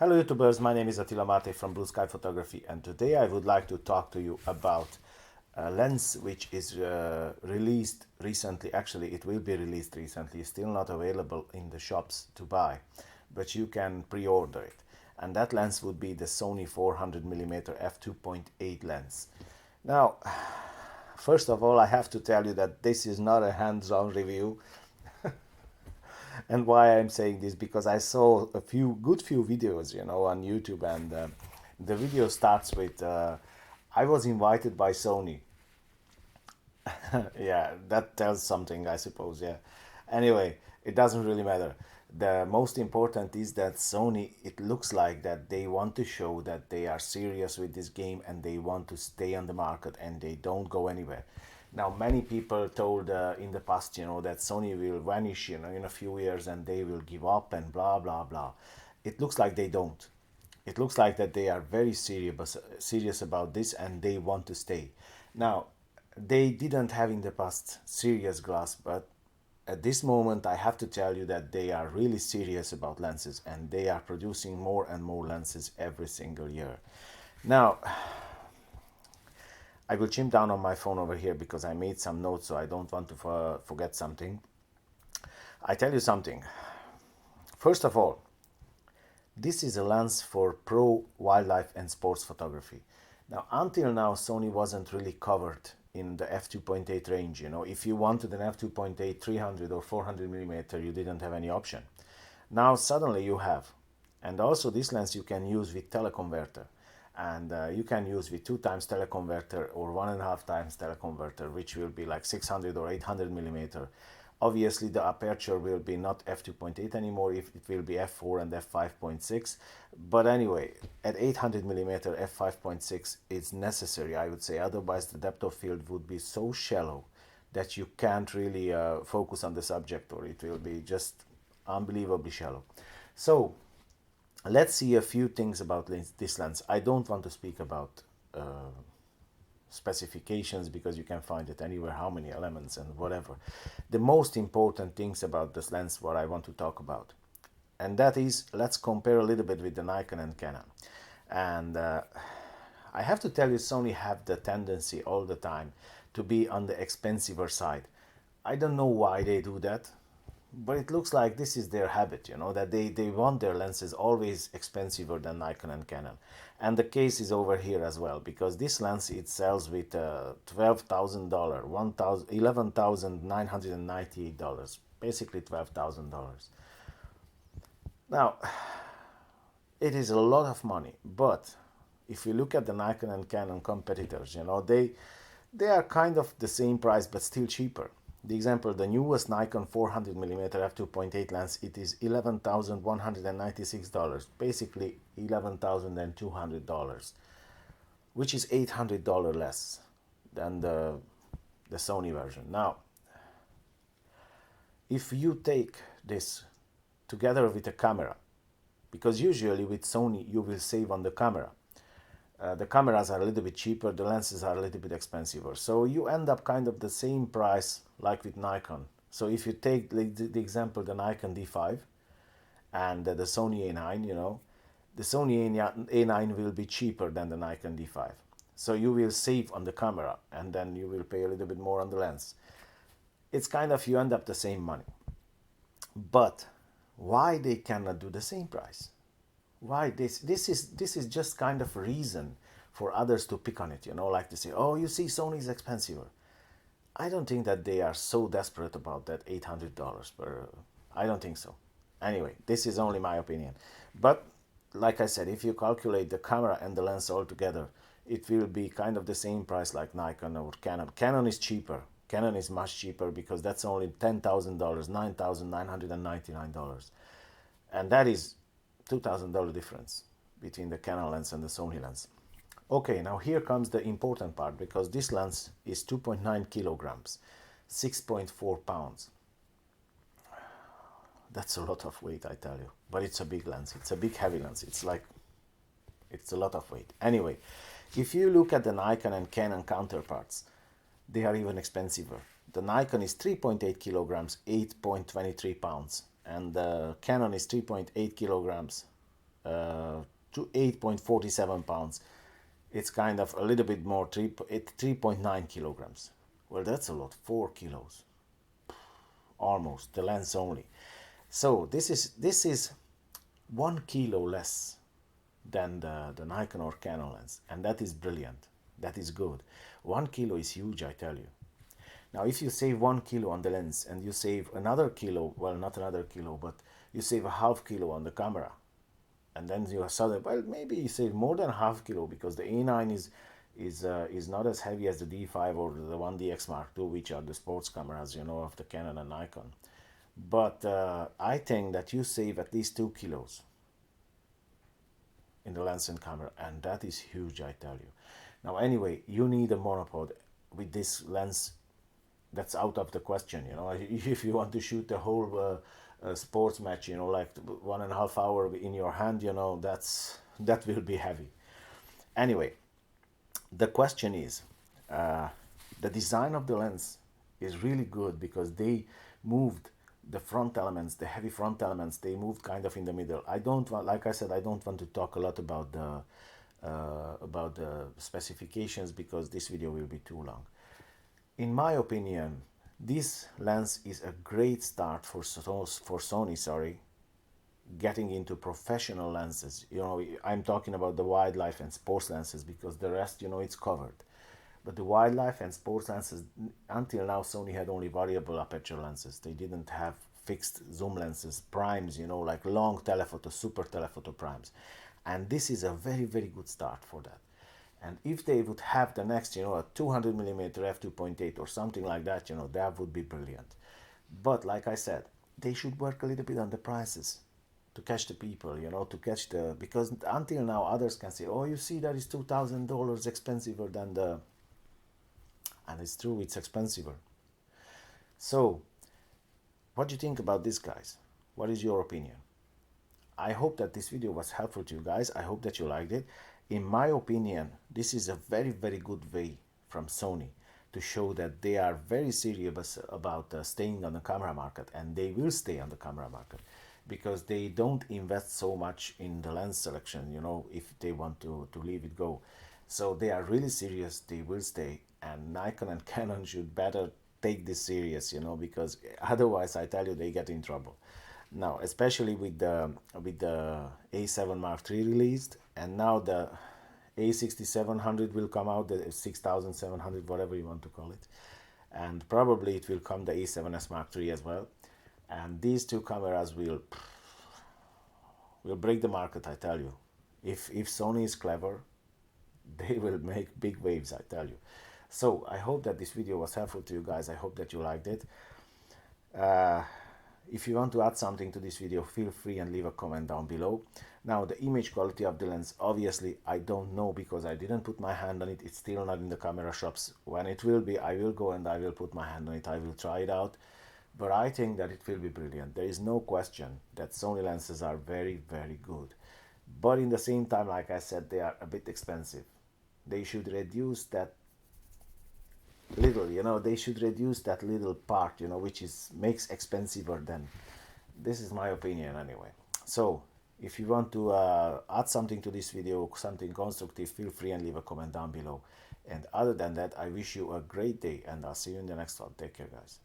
Hello YouTubers, my name is Attila Mate from Blue Sky Photography, and today I would like to talk to you about a lens which is released recently. Actually, it will be released recently. It's still not available in the shops to buy, but you can pre-order it. And that lens would be the Sony 400mm f2.8 lens. Now, first of all, I have to tell you that this is not a hands-on review. And why I'm saying this, because I saw a few videos, on YouTube, and the video starts with I was invited by Sony. Yeah, that tells something, I suppose. Yeah. Anyway, it doesn't really matter. The most important is that Sony, it looks like that they want to show that they are serious with this game and they want to stay on the market and they don't go anywhere. Now, many people told in the past, that Sony will vanish, in a few years and they will give up and blah, blah, blah. It looks like they don't. It looks like that they are very serious about this and they want to stay. Now, they didn't have in the past serious glass, but at this moment I have to tell you that they are really serious about lenses and they are producing more and more lenses every single year. Now, I will chimp down on my phone over here because I made some notes, so I don't want to forget something. I tell you something. First of all, this is a lens for pro wildlife and sports photography. Now, until now, Sony wasn't really covered in the f2.8 range. If you wanted an f2.8 300 or 400mm, you didn't have any option. Now, suddenly you have. And also this lens you can use with teleconverter. And you can use with 2 times teleconverter or 1.5 times teleconverter, which will be like 600 or 800mm. Obviously, the aperture will be not f2.8 anymore, if it will be f4 and f5.6. But anyway, at 800mm f5.6 is necessary, I would say. Otherwise, the depth of field would be so shallow that you can't really focus on the subject, or it will be just unbelievably shallow. So, let's see a few things about this lens. I don't want to speak about specifications because you can find it anywhere, how many elements and whatever. The most important things about this lens, what I want to talk about, and that is, let's compare a little bit with the Nikon and Canon. And I have to tell you, Sony have the tendency all the time to be on the expensiver side. I don't know why they do that, but it looks like this is their habit, that they want their lenses always expensiver than Nikon and Canon. And the case is over here as well, because this lens, it sells with $12,000, $11,998, basically $12,000. Now, it is a lot of money, but if you look at the Nikon and Canon competitors, they are kind of the same price, but still cheaper. The example, the newest Nikon 400mm f2.8 lens, it is $11,196, basically $11,200, which is $800 less than the Sony version. Now, if you take this together with a camera, because usually with Sony you will save on the camera. The cameras are a little bit cheaper, the lenses are a little bit expensiver. So you end up kind of the same price like with Nikon. So if you take the example, the Nikon D5 and the Sony A9, the Sony A9 will be cheaper than the Nikon D5. So you will save on the camera and then you will pay a little bit more on the lens. It's kind of, you end up the same money. But why they cannot do the same price? Why this is just kind of a reason for others to pick on it, like to say, oh, you see, Sony is expensive. I don't think that they are so desperate about that $800 per. I don't think so. Anyway, this is only my opinion. But like I said, if you calculate the camera and the lens all together, it will be kind of the same price like Nikon or Canon. Canon is cheaper. Canon is much cheaper because that's only $10,000, $9,999. And that is $2,000 difference between the Canon lens and the Sony lens. Okay, now here comes the important part, because this lens is 2.9 kilograms, 6.4 pounds. That's a lot of weight, I tell you. But it's a big lens. It's a big heavy lens. It's a lot of weight. Anyway, if you look at the Nikon and Canon counterparts, they are even expensiver. The Nikon is 3.8 kilograms, 8.23 pounds. And the Canon is 3.8 kilograms, to 8.47 pounds. It's kind of a little bit more, 3.9 kilograms. Well, that's a lot, 4 kilos, almost, the lens only. So this is 1 kilo less than the Nikon or Canon lens, and that is brilliant. That is good. 1 kilo is huge, I tell you. Now, if you save 1 kilo on the lens and you save another kilo, well, not another kilo, but you save a half kilo on the camera, and then you are suddenly, well, maybe you save more than half kilo because the A9 is not as heavy as the D5 or the 1DX Mark II, which are the sports cameras, you know, of the Canon and Nikon. But I think that you save at least 2 kilos in the lens and camera, and that is huge, I tell you. Now, anyway, you need a monopod with this lens. That's out of the question, you know. If you want to shoot the whole sports match, you know, like 1.5 hours in your hand, you know, that will be heavy. Anyway, the question is, the design of the lens is really good because they moved the front elements, the heavy front elements, they moved kind of in the middle. I don't want, like I said, I don't want to talk a lot about the specifications because this video will be too long. In my opinion, this lens is a great start for Sony, getting into professional lenses. You know, I'm talking about the wildlife and sports lenses because the rest, you know, it's covered. But the wildlife and sports lenses, until now, Sony had only variable aperture lenses. They didn't have fixed zoom lenses, primes, you know, like long telephoto, super telephoto primes. And this is a very, very good start for that. And if they would have the next, you know, a 200mm f2.8 or something like that, you know, that would be brilliant. But like I said, they should work a little bit on the prices to catch the people, you know, to catch the, because until now others can say, oh, you see, that is $2,000 expensive than the, and it's true, it's expensive. So what do you think about this, guys? What is your opinion? I hope that this video was helpful to you guys. I hope that you liked it. In my opinion, this is a very, very good way from Sony to show that they are very serious about staying on the camera market, and they will stay on the camera market because they don't invest so much in the lens selection, you know, if they want to leave it go. So they are really serious, they will stay, and Nikon and Canon should better take this serious, you know, because otherwise, I tell you, they get in trouble. Now, especially with the A7 Mark III released, and now the A6700 will come out, the 6700, whatever you want to call it, and probably it will come the A7S Mark III as well. And these two cameras will break the market, I tell you. If Sony is clever, they will make big waves, I tell you. So I hope that this video was helpful to you guys. I hope that you liked it. If you want to add something to this video, feel free and leave a comment down below. Now, the image quality of the lens, obviously, I don't know because I didn't put my hand on it. It's still not in the camera shops. When it will be, I will go and I will put my hand on it. I will try it out. But I think that it will be brilliant. There is no question that Sony lenses are very, very good. But in the same time, like I said, they are a bit expensive. They should reduce that little, you know, they should reduce that little part, you know, which is makes expensiver than, this is my opinion anyway. So if you want to add something to this video, something constructive, feel free and leave a comment down below. And other than that, I wish you a great day, and I'll see you in the next one. Take care, guys.